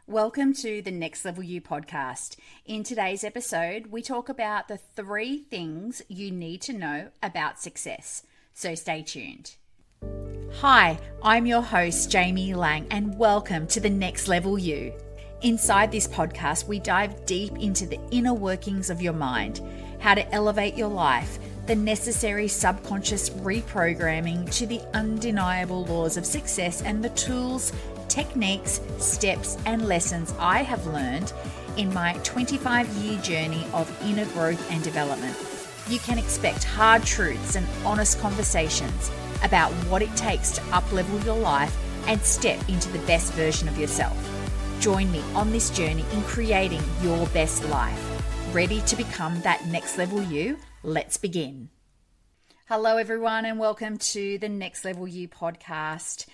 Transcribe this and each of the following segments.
Welcome to the Next Level You podcast. In today's episode, we talk about the 3 things you need to know about success. So stay tuned. Hi, I'm your host, Jaime Lang, and welcome to the Next Level You. Inside this podcast, we dive deep into the inner workings of your mind, how to elevate your life, the necessary subconscious reprogramming to the undeniable laws of success, and the tools, techniques, steps, and lessons I have learned in my 25-year journey of inner growth and development. You can expect hard truths and honest conversations about what it takes to up-level your life and step into the best version of yourself. Join me on this journey in creating your best life. Ready to become that next level you? Let's begin. Hello everyone, and welcome to the Next Level You podcast.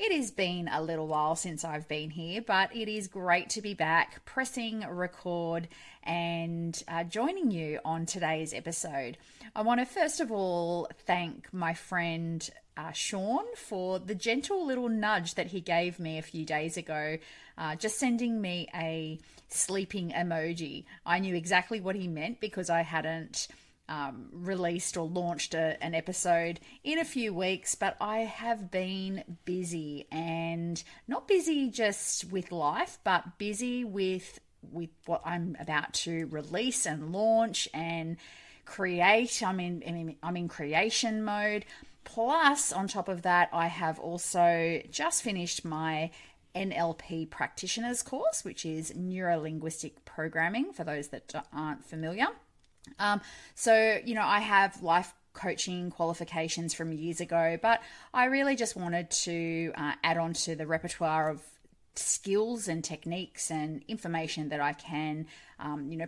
It has been a little while since I've been here, but it is great to be back, pressing record and joining you on today's episode. I want to first of all thank my friend Sean for the gentle little nudge that he gave me a few days ago, just sending me a sleeping emoji. I knew exactly what he meant because I hadn't released or launched an episode in a few weeks, but I have been busy, and not busy just with life, but busy with what I'm about to release and launch and create. I'm in creation mode. Plus, on top of that, I have also just finished my NLP practitioner's course, which is neuro-linguistic programming for those that aren't familiar. I have life coaching qualifications from years ago, but I really just wanted to add on to the repertoire of skills and techniques and information that I can,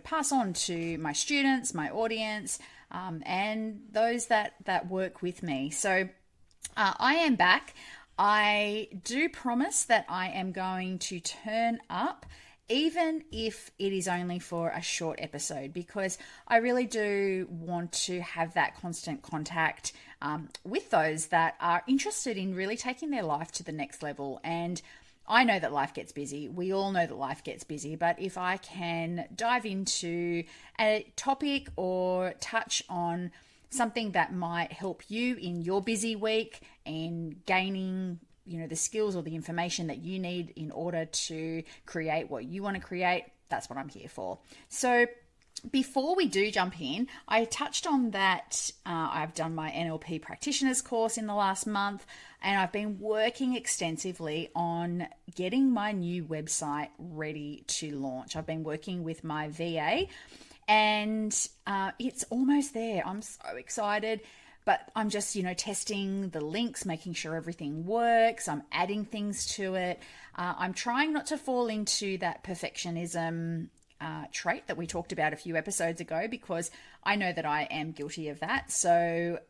pass on to my students, my audience, and those that work with me. So I am back. I do promise that I am going to turn up, even if it is only for a short episode, because I really do want to have that constant contact with those that are interested in really taking their life to the next level. And I know that life gets busy. We all know that life gets busy, but if I can dive into a topic or touch on something that might help you in your busy week and gaining the skills or the information that you need in order to create what you want to create, that's what I'm here for. So before we do jump in, I touched on that I've done my NLP practitioner's course in the last month, and I've been working extensively on getting my new website ready to launch. I've been working with my VA, and it's almost there. I'm so excited. But I'm just, testing the links, making sure everything works. I'm adding things to it. I'm trying not to fall into that perfectionism trait that we talked about a few episodes ago, because I know that I am guilty of that. So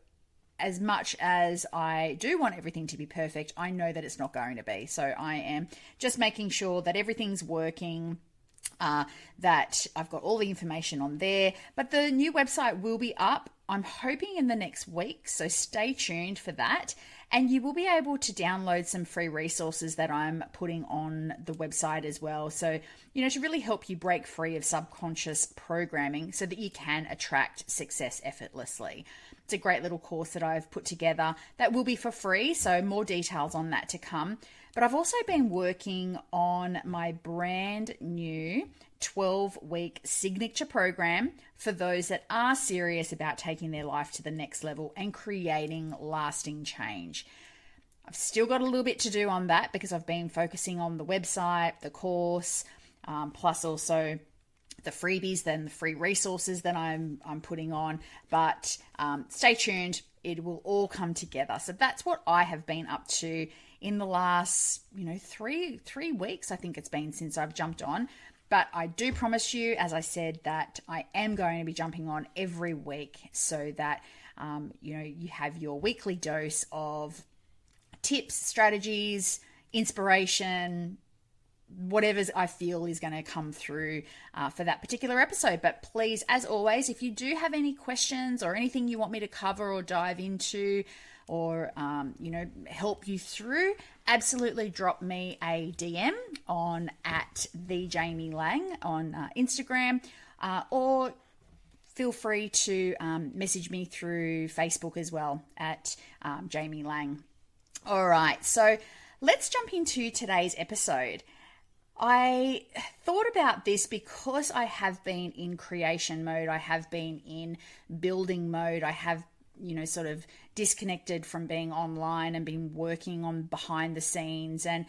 as much as I do want everything to be perfect, I know that it's not going to be. So I am just making sure that everything's working, that I've got all the information on there. But the new website will be up, I'm hoping, in the next week, so stay tuned for that. And you will be able to download some free resources that I'm putting on the website as well. So, to really help you break free of subconscious programming so that you can attract success effortlessly. It's a great little course that I've put together that will be for free, so more details on that to come. But I've also been working on my brand new 12-week signature program for those that are serious about taking their life to the next level and creating lasting change. I've still got a little bit to do on that because I've been focusing on the website, the course, plus also the freebies, then the free resources that I'm putting on. But stay tuned. It will all come together. So that's what I have been up to in the last, 3 weeks. I think it's been since I've jumped on. But I do promise you, as I said, that I am going to be jumping on every week so that, you have your weekly dose of tips, strategies, inspiration, whatever I feel is going to come through for that particular episode. But please, as always, if you do have any questions or anything you want me to cover or dive into, or, help you through, absolutely drop me a DM on at the Jaime Lang on Instagram, or feel free to message me through Facebook as well at Jaime Lang. All right, so let's jump into today's episode. I thought about this because I have been in creation mode. I have been in building mode. I have, sort of disconnected from being online and been working on behind the scenes. And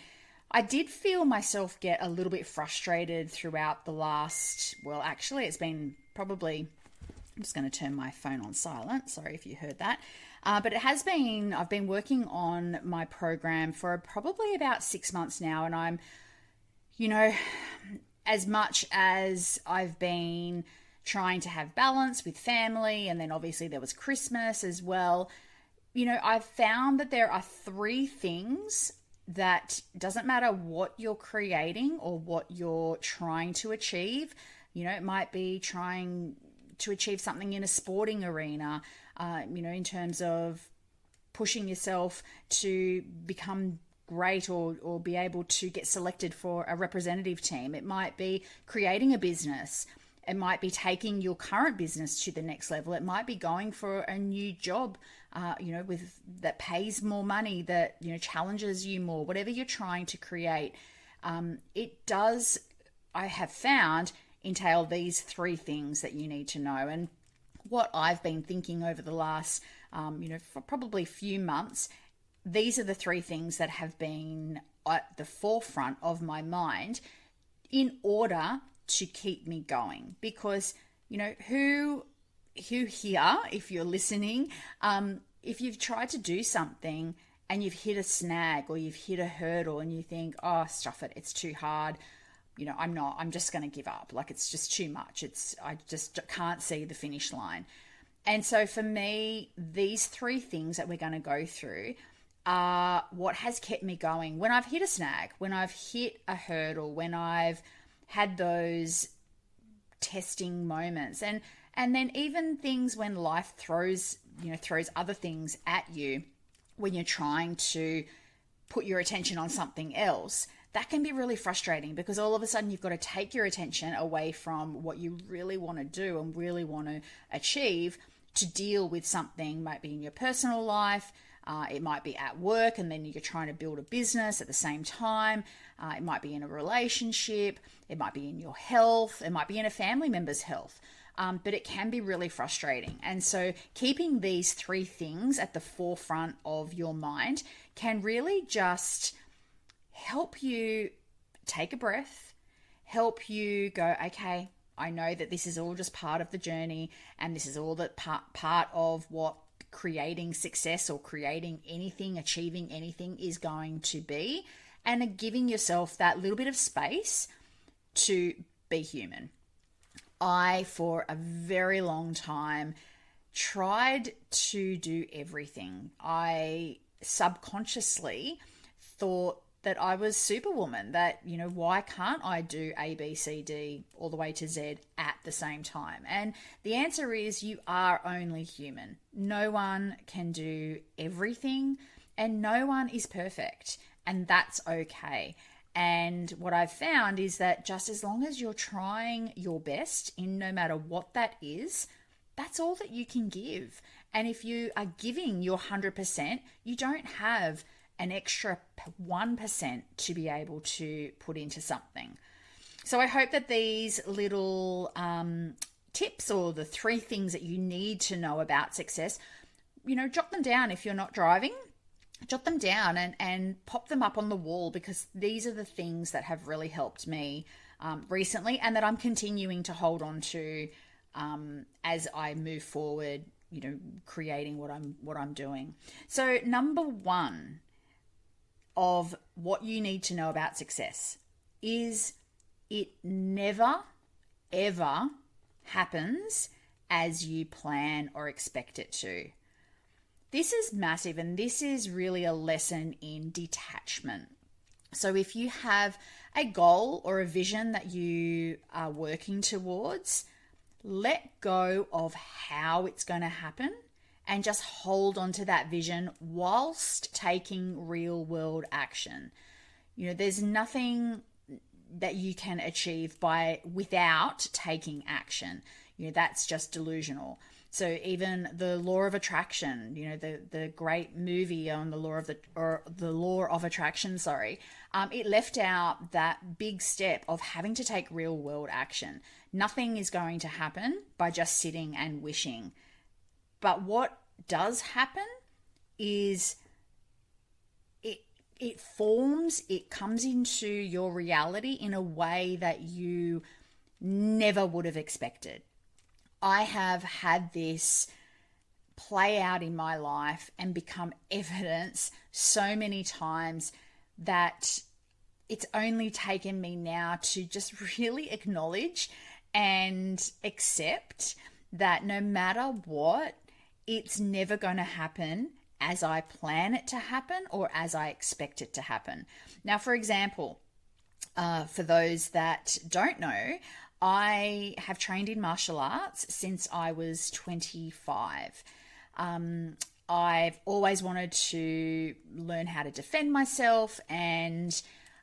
I did feel myself get a little bit frustrated throughout the last, actually it's been probably, I'm just going to turn my phone on silent. Sorry if you heard that. But I've been working on my program for probably about 6 months now. And I'm, as much as I've been trying to have balance with family, and then obviously there was Christmas as well, I've found that there are 3 things that doesn't matter what you're creating or what you're trying to achieve. It might be trying to achieve something in a sporting arena, in terms of pushing yourself to become great or be able to get selected for a representative team. It might be creating a business. It might be taking your current business to the next level. It might be going for a new job, with that pays more money, that, challenges you more, whatever you're trying to create. It does, I have found, entail these 3 things that you need to know. And what I've been thinking over the last, for probably a few months, these are the 3 things that have been at the forefront of my mind in order to keep me going. Because, who here, if you're listening, if you've tried to do something and you've hit a snag or you've hit a hurdle and you think, oh, stuff it, it's too hard. I'm just going to give up. Like, it's just too much. I just can't see the finish line. And so for me, these 3 things that we're going to go through are what has kept me going when I've hit a snag, when I've hit a hurdle, when I've had those testing moments, and then even things when life throws other things at you when you're trying to put your attention on something else. That can be really frustrating because all of a sudden you've got to take your attention away from what you really want to do and really want to achieve to deal with something. Might be in your personal life, it might be at work, and then you're trying to build a business at the same time. It might be in a relationship, it might be in your health, it might be in a family member's health. But it can be really frustrating. And so keeping these 3 things at the forefront of your mind can really just help you take a breath, help you go, okay, I know that this is all just part of the journey, and this is all that part of what creating success or creating anything, achieving anything is going to be, and giving yourself that little bit of space to be human. I, for a very long time, tried to do everything. I subconsciously thought that I was Superwoman, that, why can't I do A, B, C, D, all the way to Z at the same time? And the answer is you are only human. No one can do everything, and no one is perfect, and that's okay. And what I've found is that just as long as you're trying your best in no matter what that is, that's all that you can give. And if you are giving your 100%, you don't have an extra 1% to be able to put into something. So I hope that these little tips, or the 3 things that you need to know about success, jot them down. If you're not driving, jot them down and pop them up on the wall, because these are the things that have really helped me recently, and that I'm continuing to hold on to as I move forward, creating what I'm doing. So number 1 of what you need to know about success is it never, ever happens as you plan or expect it to. This is massive, and this is really a lesson in detachment. So if you have a goal or a vision that you are working towards, let go of how it's going to happen and just hold on to that vision whilst taking real world action. There's nothing that you can achieve without taking action. That's just delusional. So even the law of attraction, the great movie on the law of attraction, it left out that big step of having to take real world action. Nothing is going to happen by just sitting and wishing. But what does happen is it comes into your reality in a way that you never would have expected. I have had this play out in my life and become evidence so many times that it's only taken me now to just really acknowledge and accept that no matter what, it's never going to happen as I plan it to happen or as I expect it to happen. Now, for example, for those that don't know, I have trained in martial arts since I was 25. I've always wanted to learn how to defend myself and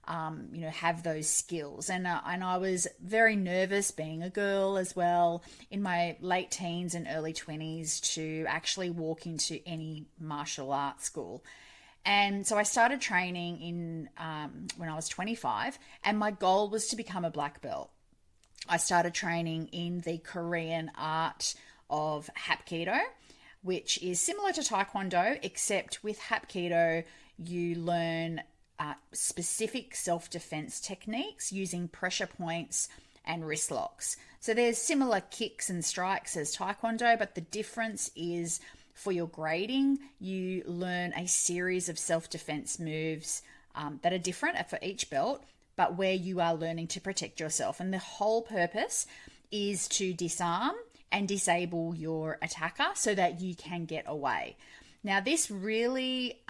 have those skills. And I was very nervous being a girl as well in my late teens and early 20s to actually walk into any martial arts school. And so I started training when I was 25, and my goal was to become a black belt. I started training in the Korean art of Hapkido, which is similar to Taekwondo, except with Hapkido, you learn specific self-defense techniques using pressure points and wrist locks. So there's similar kicks and strikes as Taekwondo, but the difference is for your grading, you learn a series of self-defense moves that are different for each belt, but where you are learning to protect yourself. And the whole purpose is to disarm and disable your attacker so that you can get away. Now, this really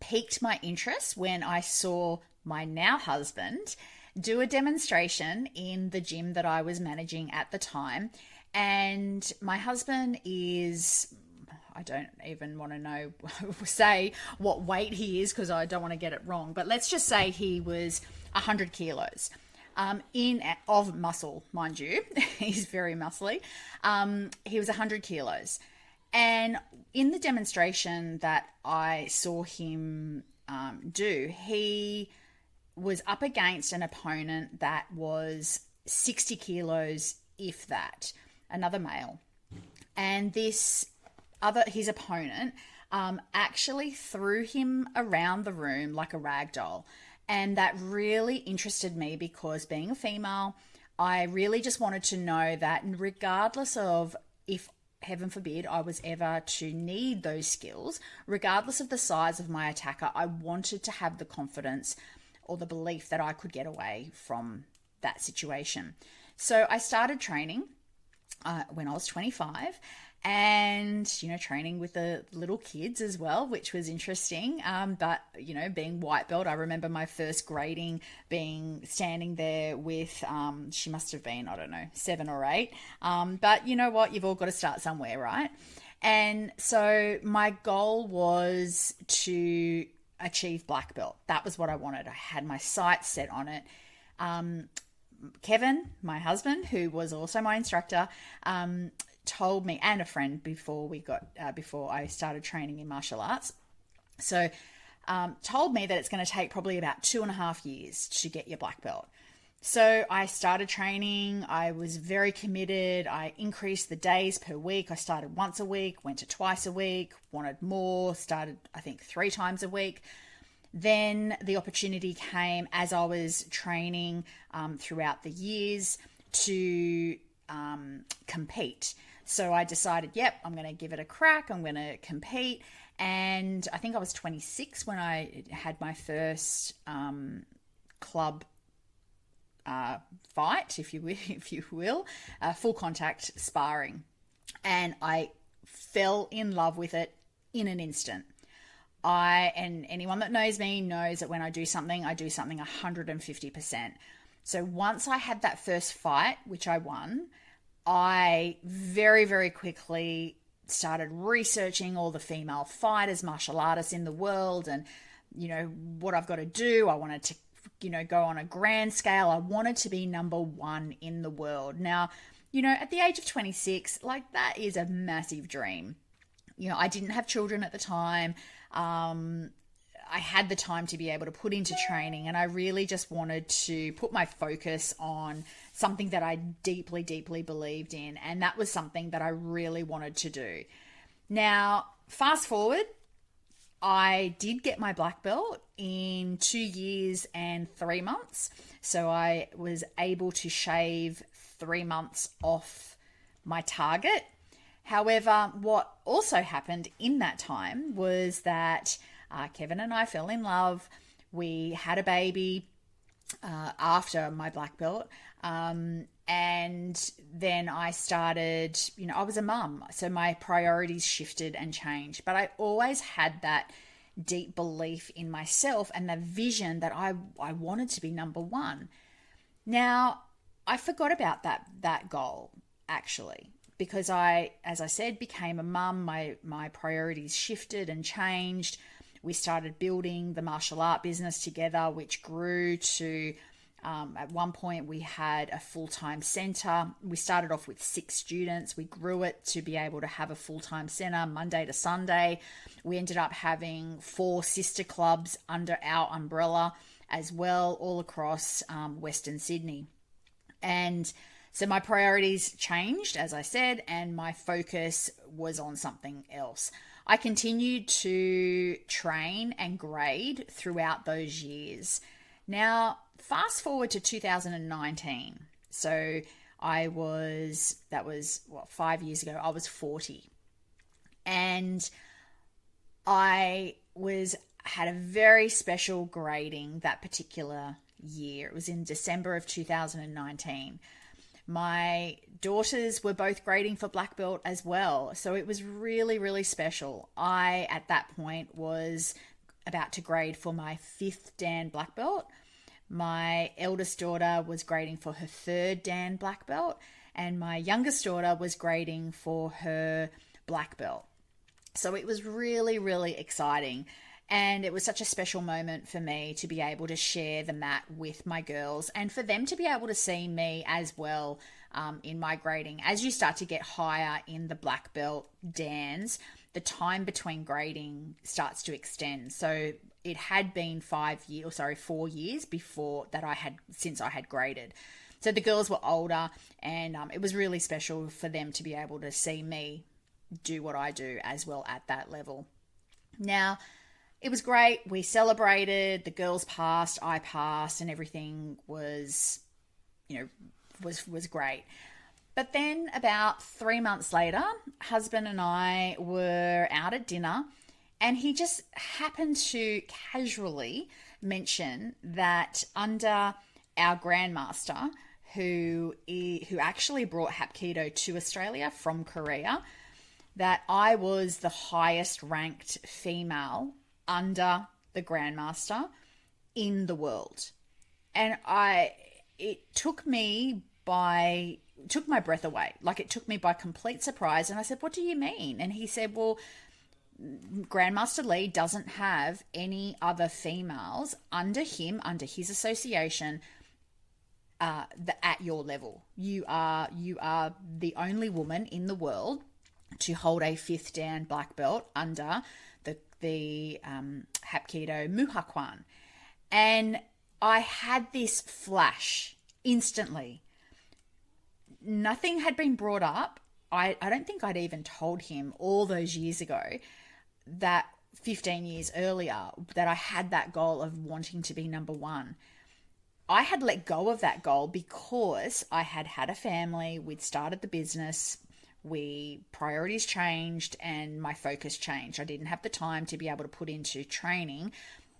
piqued my interest when I saw my now husband do a demonstration in the gym that I was managing at the time. And my husband is, I don't even want to say what weight he is because I don't want to get it wrong, but let's just say he was 100 kilos of muscle, mind you. He's very muscly. He was 100 kilos. And in the demonstration that I saw him do, he was up against an opponent that was 60 kilos, if that, another male. And his opponent actually threw him around the room like a rag doll. And that really interested me because being a female, I really just wanted to know that regardless of if, heaven forbid, I was ever to need those skills, regardless of the size of my attacker, I wanted to have the confidence or the belief that I could get away from that situation. So I started training when I was 25 and, training with the little kids as well, which was interesting. But, being white belt, I remember my first grading standing there with, she must have been, 7 or 8. But you know what? You've all got to start somewhere, right? And so my goal was to achieve black belt. That was what I wanted. I had my sights set on it. Kevin, my husband, who was also my instructor, told me, and a friend before I started training in martial arts, so told me that it's going to take probably about 2.5 years to get your black belt. So I started training. I was very committed. I increased the days per week. I started once a week, went to twice a week, wanted more, started I think 3 times a week. Then the opportunity came as I was training throughout the years to compete. So I decided, I'm going to give it a crack. I'm going to compete. And I think I was 26 when I had my first club fight, if you will, full contact sparring. And I fell in love with it in an instant. And anyone that knows me knows that when I do something 150%. So once I had that first fight, which I won, I very, very quickly started researching all the female fighters, martial artists in the world, and, what I've got to do. I wanted to, go on a grand scale. I wanted to be number one in the world. Now, at the age of 26, like, that is a massive dream. I didn't have children at the time. I had the time to be able to put into training, and I really just wanted to put my focus on something that I deeply, deeply believed in, and that was something that I really wanted to do. Now, fast forward, I did get my black belt in 2 years and 3 months, so I was able to shave 3 months off my target. However, what also happened in that time was that Kevin and I fell in love. We had a baby after my black belt. And then I started, I was a mum. So my priorities shifted and changed. But I always had that deep belief in myself and the vision that I wanted to be number one. Now, I forgot about that goal, actually, because as I said, became a mum. My priorities shifted and changed. We started building the martial art business together, which grew to, at one point we had a full-time center. We started off with 6 students. We grew it to be able to have a full-time center Monday to Sunday. We ended up having 4 sister clubs under our umbrella as well, all across Western Sydney. And so my priorities changed, as I said, and my focus was on something else. I continued to train and grade throughout those years. Now, fast forward to 2019. So that was 5 years ago, I was 40. And I had a very special grading that particular year. It was in December of 2019. My daughters were both grading for black belt as well. So it was really, really special. I, at that point, was about to grade for my 5th Dan black belt. My eldest daughter was grading for her 3rd Dan black belt. And my youngest daughter was grading for her black belt. So it was really, really exciting. And it was such a special moment for me to be able to share the mat with my girls and for them to be able to see me as well in my grading. As you start to get higher in the black belt dans, the time between grading starts to extend. So it had been 4 years before that since I had graded. So the girls were older, and it was really special for them to be able to see me do what I do as well at that level. Now, it was great. We celebrated. The girls passed, I passed, and everything was great. But then about 3 months later, husband and I were out at dinner, and he just happened to casually mention that under our grandmaster, who actually brought Hapkido to Australia from Korea, that I was the highest ranked female under the grandmaster in the world. And it took my breath away. Like, it took me by complete surprise. And I said, "What do you mean?" And he said, "Well, Grandmaster Lee doesn't have any other females under him, under his association, at your level. You are the only woman in the world to hold a 5th Dan black belt under the Hapkido Muhakwan." And I had this flash instantly. Nothing had been brought up. I don't think I'd even told him all those years ago, that 15 years earlier, that I had that goal of wanting to be number one. I had let go of that goal because I had had a family. We'd started the business. Priorities changed and my focus changed. I didn't have the time to be able to put into training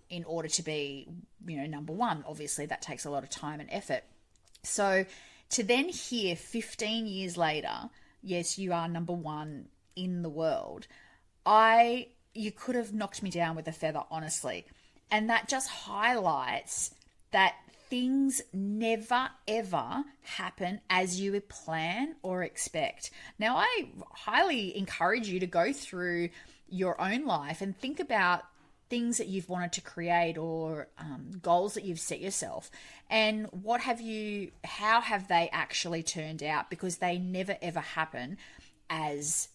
in order to be, number one. Obviously, that takes a lot of time and effort. So to then hear 15 years later, yes, you are number one in the world, you could have knocked me down with a feather, honestly. And that just highlights that things never ever happen as you plan or expect. Now, I highly encourage you to go through your own life and think about things that you've wanted to create or goals that you've set yourself, and how have they actually turned out, because they never ever happen as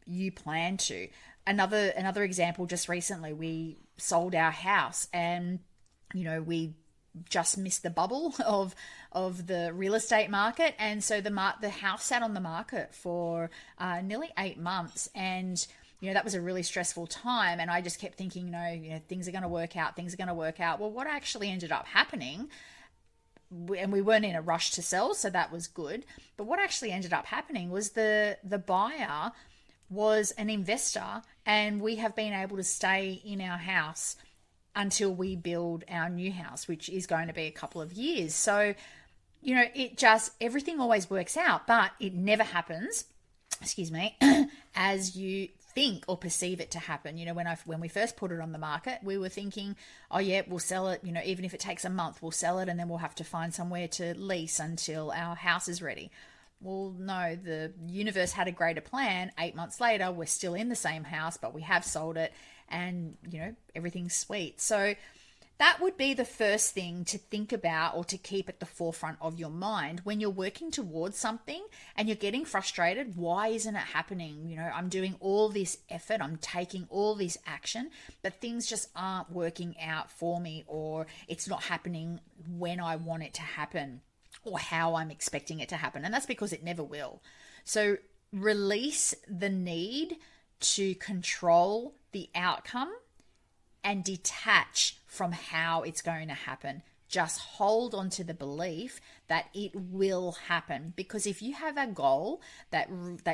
you plan to. Another example, just recently we sold our house, and we just missed the bubble of the real estate market, and so the house sat on the market for nearly 8 months, and that was a really stressful time. And I just kept thinking, things are going to work out, Well, what actually ended up happening, and we weren't in a rush to sell, so that was good, but what actually ended up happening was the buyer was an investor, and we have been able to stay in our house until we build our new house, which is going to be a couple of years. So, everything always works out, but it never happens, as you think or perceive it to happen. When we first put it on the market, we were thinking, oh yeah, we'll sell it, even if it takes a month, we'll sell it, and then we'll have to find somewhere to lease until our house is ready. Well, no, the universe had a greater plan. 8 months later, we're still in the same house, but we have sold it, and everything's sweet. So that would be the first thing to think about or to keep at the forefront of your mind when you're working towards something and you're getting frustrated. Why isn't it happening? I'm doing all this effort, I'm taking all this action, but things just aren't working out for me, or it's not happening when I want it to happen or how I'm expecting it to happen. And that's because it never will. So release the need to control the outcome and detach from how it's going to happen. Just hold on to the belief that it will happen. Because if you have a goal that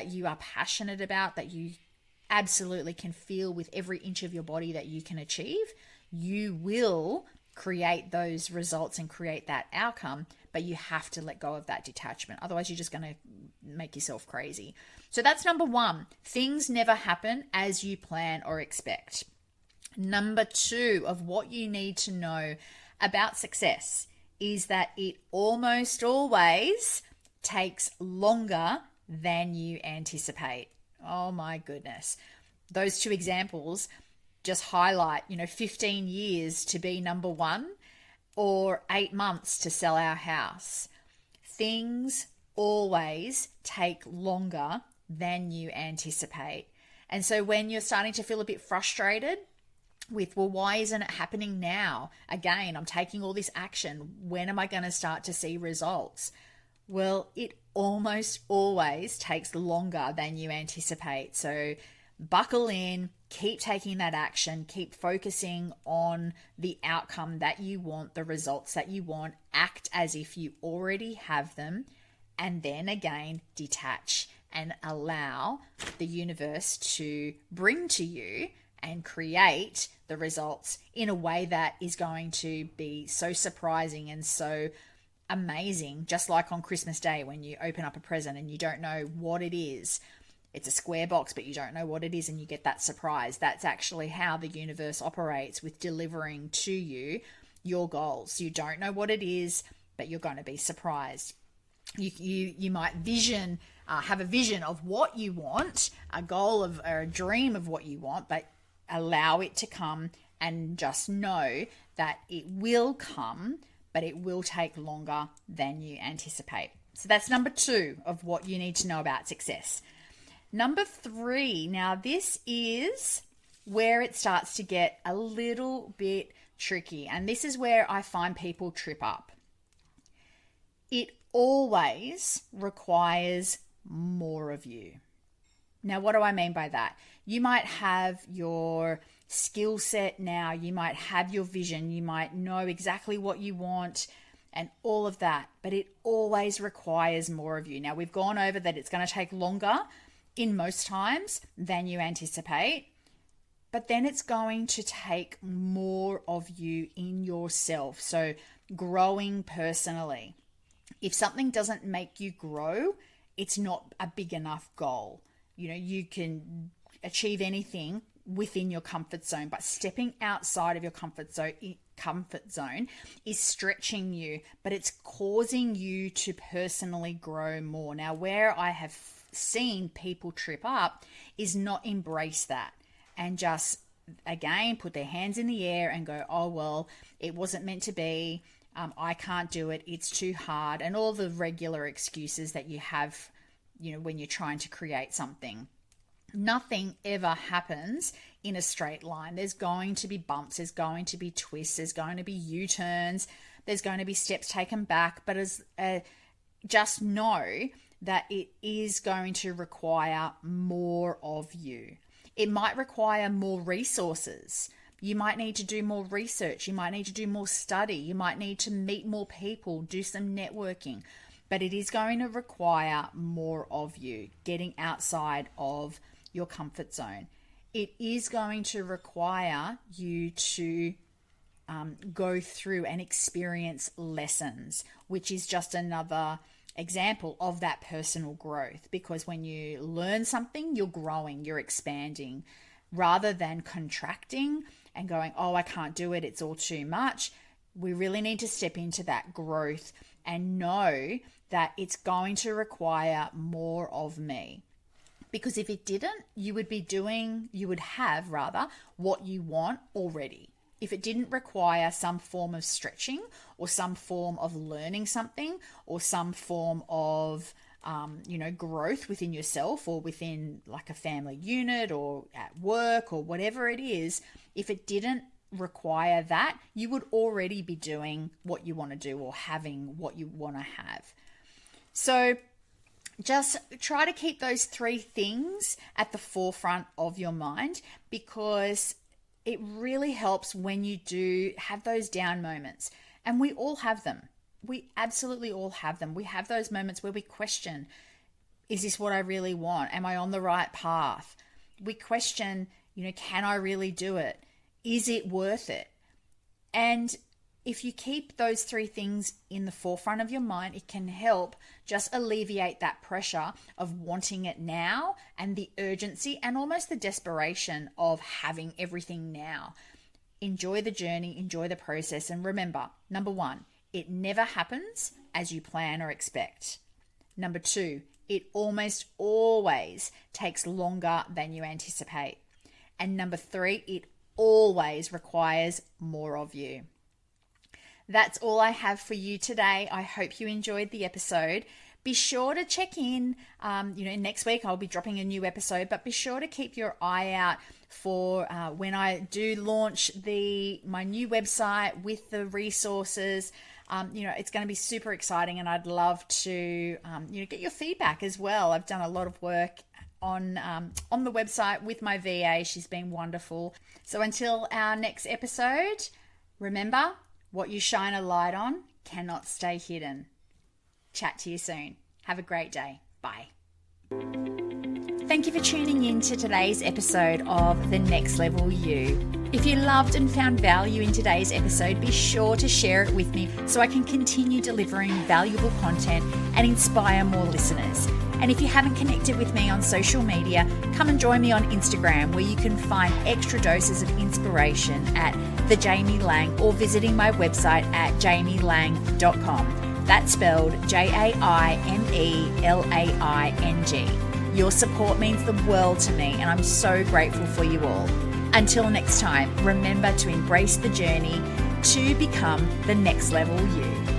you are passionate about, that you absolutely can feel with every inch of your body that you can achieve, you will create those results and create that outcome. But you have to let go of that detachment. Otherwise, you're just going to make yourself crazy. So that's number one. Things never happen as you plan or expect. Number two of what you need to know about success is that it almost always takes longer than you anticipate. Oh my goodness. Those two examples just highlight, 15 years to be number one or 8 months to sell our house. Things always take longer than you anticipate. And so when you're starting to feel a bit frustrated with, well, why isn't it happening now? Again, I'm taking all this action. When am I going to start to see results? Well, it almost always takes longer than you anticipate. So buckle in, keep taking that action, keep focusing on the outcome that you want, the results that you want, act as if you already have them, and then again, detach and allow the universe to bring to you and create the results in a way that is going to be so surprising and so amazing. Just like on Christmas Day when you open up a present and you don't know what it is. It's a square box, but you don't know what it is, and you get that surprise. That's actually how the universe operates with delivering to you your goals. You don't know what it is, but you're going to be surprised. You might have a vision of what you want, a goal of or a dream of what you want, but allow it to come and just know that it will come, but it will take longer than you anticipate. So that's number two of what you need to know about success. Number three, now this is where it starts to get a little bit tricky, and this is where I find people trip up. It always requires more of you. Now, what do I mean by that? You might have your skill set now, you might have your vision, you might know exactly what you want and all of that, but it always requires more of you. Now, we've gone over that it's going to take longer in most times than you anticipate, but then it's going to take more of you in yourself. So growing personally. If something doesn't make you grow, it's not a big enough goal. You can achieve anything within your comfort zone, but stepping outside of your comfort zone comfort zone is stretching you, but it's causing you to personally grow more. Now, where I have seen people trip up is not embrace that and just, again, put their hands in the air and go, oh, well, it wasn't meant to be. I can't do it. It's too hard. And all the regular excuses that you have, when you're trying to create something. Nothing ever happens in a straight line. There's going to be bumps, there's going to be twists, there's going to be U-turns, there's going to be steps taken back, but just know that it is going to require more of you. It might require more resources. You might need to do more research, you might need to do more study, you might need to meet more people, do some networking, but it is going to require more of you, getting outside of your comfort zone. It is going to require you to go through and experience lessons, which is just another example of that personal growth. Because when you learn something, you're growing, you're expanding, rather than contracting and going, oh, I can't do it, it's all too much. We really need to step into that growth and know that it's going to require more of me. Because if it didn't, you would have what you want already. If it didn't require some form of stretching or some form of learning something or some form of, growth within yourself or within like a family unit or at work or whatever it is, if it didn't require that, you would already be doing what you want to do or having what you want to have. So just try to keep those three things at the forefront of your mind, because it really helps when you do have those down moments. And we all have them. We absolutely all have them. We have those moments where we question, is this what I really want? Am I on the right path? We question, can I really do it? Is it worth it? And if you keep those three things in the forefront of your mind, it can help just alleviate that pressure of wanting it now and the urgency and almost the desperation of having everything now. Enjoy the journey, enjoy the process, and remember, number one, it never happens as you plan or expect. Number two, it almost always takes longer than you anticipate. And number three, it always requires more of you. That's all I have for you today. I hope you enjoyed the episode. Be sure to check in. Next week I'll be dropping a new episode, but be sure to keep your eye out for when I do launch my new website with the resources. It's going to be super exciting, and I'd love to get your feedback as well. I've done a lot of work on the website with my VA. She's been wonderful. So until our next episode, remember, what you shine a light on cannot stay hidden. Chat to you soon. Have a great day. Bye. Thank you for tuning in to today's episode of The Next Level You. If you loved and found value in today's episode, be sure to share it with me so I can continue delivering valuable content and inspire more listeners. And if you haven't connected with me on social media, come and join me on Instagram, where you can find extra doses of inspiration at The Jaime Lang, or visiting my website at jamielang.com. That's spelled JAIMELAING. Your support means the world to me, and I'm so grateful for you all. Until next time, remember to embrace the journey to become the next level you.